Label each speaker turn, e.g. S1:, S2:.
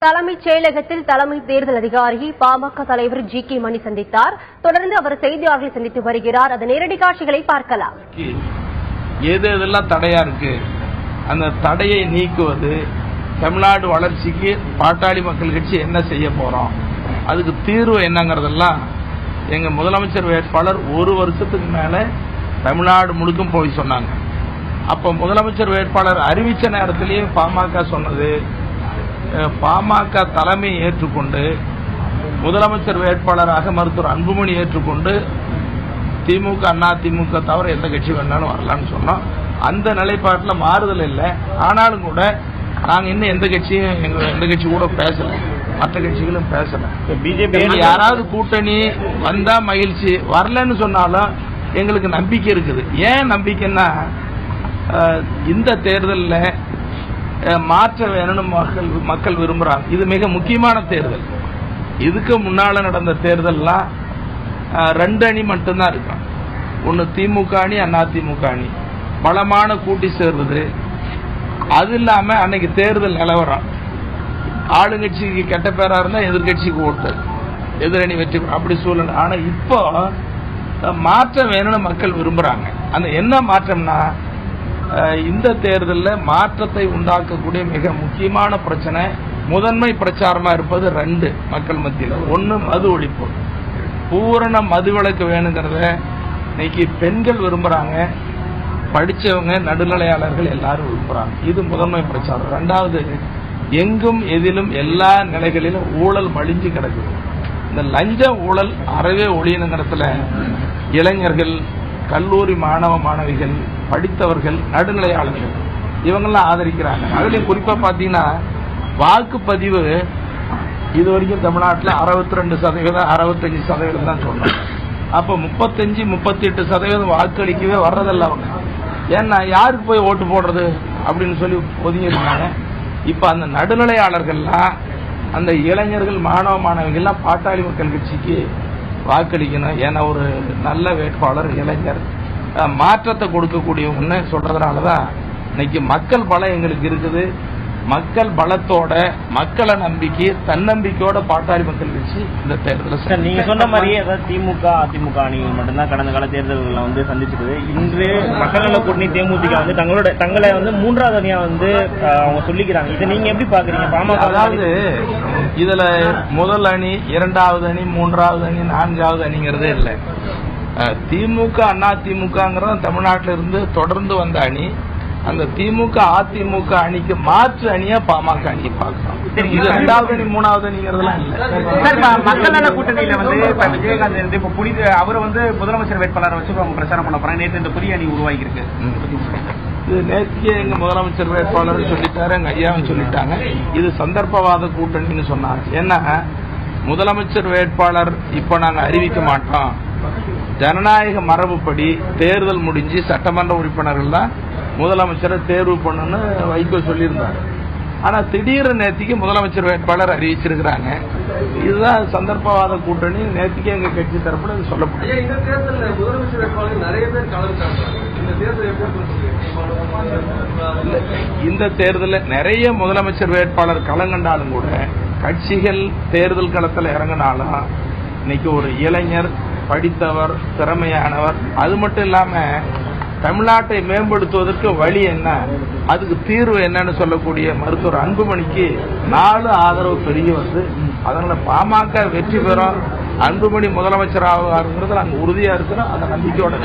S1: தலைமைச் செயலகத்தில் தலைமை தேர்தல் அதிகாரி பாமக தலைவர் ஜி.கே. மணி சந்தித்தார். தொடர்ந்து அவர் செய்தியாளர்களை சந்தித்து வருகிறார். அதன் நேரடி காட்சிகளை பார்க்கலாம்.
S2: எதெல்லாம் தடையா இருக்கு, அந்த தடையை நீக்குவது, தமிழ்நாடு வளர்ச்சிக்கு பாட்டாளி மக்கள் கட்சி என்ன செய்ய போறோம், அதுக்கு தீர்வு என்னங்கிறதெல்லாம் எங்க முதலமைச்சர் வேட்பாளர் ஒரு வருஷத்துக்கு மேல தமிழ்நாடு முழுக்கும் போய் சொன்னாங்க. அப்ப முதலமைச்சர் வேட்பாளர் அறிவிச்ச நேரத்திலேயே பாமக சொன்னது, பாமக தலைமை ஏற்றுக்கொண்டு முதலமைச்சர் வேட்பாளராக மருத்துவர் அன்புமணி ஏற்றுக்கொண்டு திமுக அண்ணா திமுக தவிர எந்த கட்சி வேணாலும் வரலான்னு சொன்னோம். அந்த நிலைப்பாட்டில் மாறுதல் இல்லை. ஆனாலும் கூட நாங்க இன்னும் எந்த கட்சி கூட பேசல, மற்ற கட்சிகளும் பேசல. பிஜேபி யாராவது கூட்டணி வந்தா மகிழ்ச்சி, வரலன்னு சொன்னாலும் எங்களுக்கு நம்பிக்கை இருக்குது. ஏன் நம்பிக்கைன்னா, இந்த தேர்தலில் மாற்ற வேணும்னு மக்கள் விரும்புறாங்க. இது மிக முக்கியமான தேர்தல். இதுக்கு முன்னால நடந்த தேர்தல்லாம் 2 அணி மட்டும்தான் இருக்கும். ஒன்னு திமுக அணி, அண்ணா திமுக அணி, பலமான கூட்டி சேர்வது. அது இல்லாம அன்னைக்கு தேர்தல் நிலவரம், ஆளுங்கட்சிக்கு கெட்ட பேரா இருந்தா எதிர்கட்சிக்கு ஓட்டு, எதிரணி வெற்றி, அப்படி சூழல். ஆனா இப்போ மாற்றம் வேணும்னு மக்கள் விரும்புறாங்க. அந்த என்ன மாற்றம்னா, இந்த தேர்தலில் மாற்றத்தை உண்டாக்கக்கூடிய மிக முக்கியமான பிரச்சனை, முதன்மை பிரச்சாரமா இருப்பது 2 மக்கள் மத்தியில். ஒன்று மது ஒழிப்பு, பூரண மதுவிலக்கு வேணுங்கிறத இன்னைக்கு பெண்கள் விரும்புறாங்க, படிச்சவங்க நடுநிலையாளர்கள் எல்லாரும் விரும்புறாங்க. இது முதன்மை பிரச்சாரம். 2வது, எங்கும் எதிலும் எல்லா நிலைகளிலும் ஊழல் மலிஞ்சு கிடக்குது. இந்த லஞ்ச ஊழல் அறவே ஒழியணுங்கிறதுல இளைஞர்கள், கல்லூரி மாணவ மாணவிகள், படித்தவர்கள், நடுநிலையாளர்கள் இவங்கெல்லாம் ஆதரிக்கிறாங்க. அதுலயும் குறிப்பா பாத்தீங்கன்னா, வாக்குப்பதிவு இது வரைக்கும் தமிழ்நாட்டில் 62%, 65% தான் சொன்னோம். அப்ப 35-38% வாக்களிக்கவே வர்றதில்ல அவங்க. ஏன்னா யாருக்கு போய் ஓட்டு போடுறது அப்படின்னு சொல்லி ஒதுங்கிருந்தாங்க. இப்ப அந்த நடுநிலையாளர்கள்லாம், அந்த இளைஞர்கள், மாணவ மாணவிகள்லாம் பாட்டாளி மக்கள் கட்சிக்கு வாக்களிக்கணும். ஏன்னா ஒரு நல்ல வேட்பாளர், இளைஞர், மாற்றத்தை கொடுக்கக்கூடியவங்க சொல்றதுனாலதான் இன்னைக்கு மக்கள் பலம் எங்களுக்கு இருக்குது. மக்கள் பலத்தோட, மக்களை நம்பிக்கை, தன்னம்பிக்கையோட பாட்டாளி மக்கள் கட்சி இந்த தேர்தலில்
S3: நீங்க சொன்ன மாதிரியே அதாவது திமுக அதிமுக அணிகள் மட்டும்தான் கடந்த கால தேர்தல்களை வந்து சந்திச்சிருக்குது. இன்று மக்கள் நல கூட்டணி தேமுதிக வந்து தங்களை வந்து 3வது அணியா வந்து அவங்க சொல்லிக்கிறாங்க. இதை நீங்க எப்படி பாக்குறீங்க? பாமக
S2: அதாவது இதுல முதல் அணி, 2வது அணி, 3வது அணி, 4வது அணிங்கிறதே இல்லை. திமுக அண்ணா திமுகங்கிறது தமிழ்நாட்டில இருந்து தொடர்ந்து வந்த அணி. அந்த திமுக அதிமுக அணிக்கு மாற்று அணியா பாமக அணியை பார்க்கலாம். இது 2வது அணி 3வது அணிங்கிறதுலாம் இல்ல.
S3: மக்கள் நல கூட்டணியில வந்து விஜயகாந்த் இருந்து இப்ப புதிய அவரை வந்து முதலமைச்சர் வேட்பாளரை வச்சு அவங்க பிரச்சாரம் பண்ண போறாங்க. நேற்று இந்த புதிய அணி உருவாகி இருக்கு.
S2: இது நேற்று எங்க முதலமைச்சர் வேட்பாளர் சொல்லிட்டாரு, எங்க ஐயாவும் சொல்லிட்டாங்க. இது சந்தர்ப்பவாத கூட்டணின்னு சொன்னாங்க. ஏன்னா முதலமைச்சர் வேட்பாளர் இப்ப நாங்க அறிவிக்க மாட்டோம், ஜனநாயக மரபுப்படி தேர்தல் முடிஞ்சு சட்டமன்ற உறுப்பினர்கள் தான் முதலமைச்சரை தேர்வு பண்ணணும்னு வைகோ சொல்லியிருந்தாரு. ஆனா திடீர்னு நேற்றுக்கு முதலமைச்சர் வேட்பாளர் அறிவிச்சிருக்கிறாங்க. இதுதான் சந்தர்ப்பவாத கூட்டணி. நேற்றுக்கு எங்க கட்சி தரப்புல இது சொல்லப்படுது. இந்த தேர்தலில் நிறைய முதலமைச்சர் வேட்பாளர் களங்கண்டாலும் கூட, கட்சிகள் தேர்தல் களத்தில் இறங்கினாலும் இன்னைக்கு ஒரு இளைஞர், படித்தவர், திறமையானவர், அது மட்டும் இல்லாம தமிழ்நாட்டை மேம்படுத்துவதற்கு வழி என்ன, அதுக்கு தீர்வு என்னன்னு சொல்லக்கூடிய மருத்துவர் அன்புமணிக்கு 4 ஆதரவு பெரிய வருது. அதனால பாமக வெற்றி பெறும், அன்புமணி முதலமைச்சர் ஆகுங்கிறது நாங்கள் உறுதியா இருக்கிறோம். அந்த நம்பிக்கையோட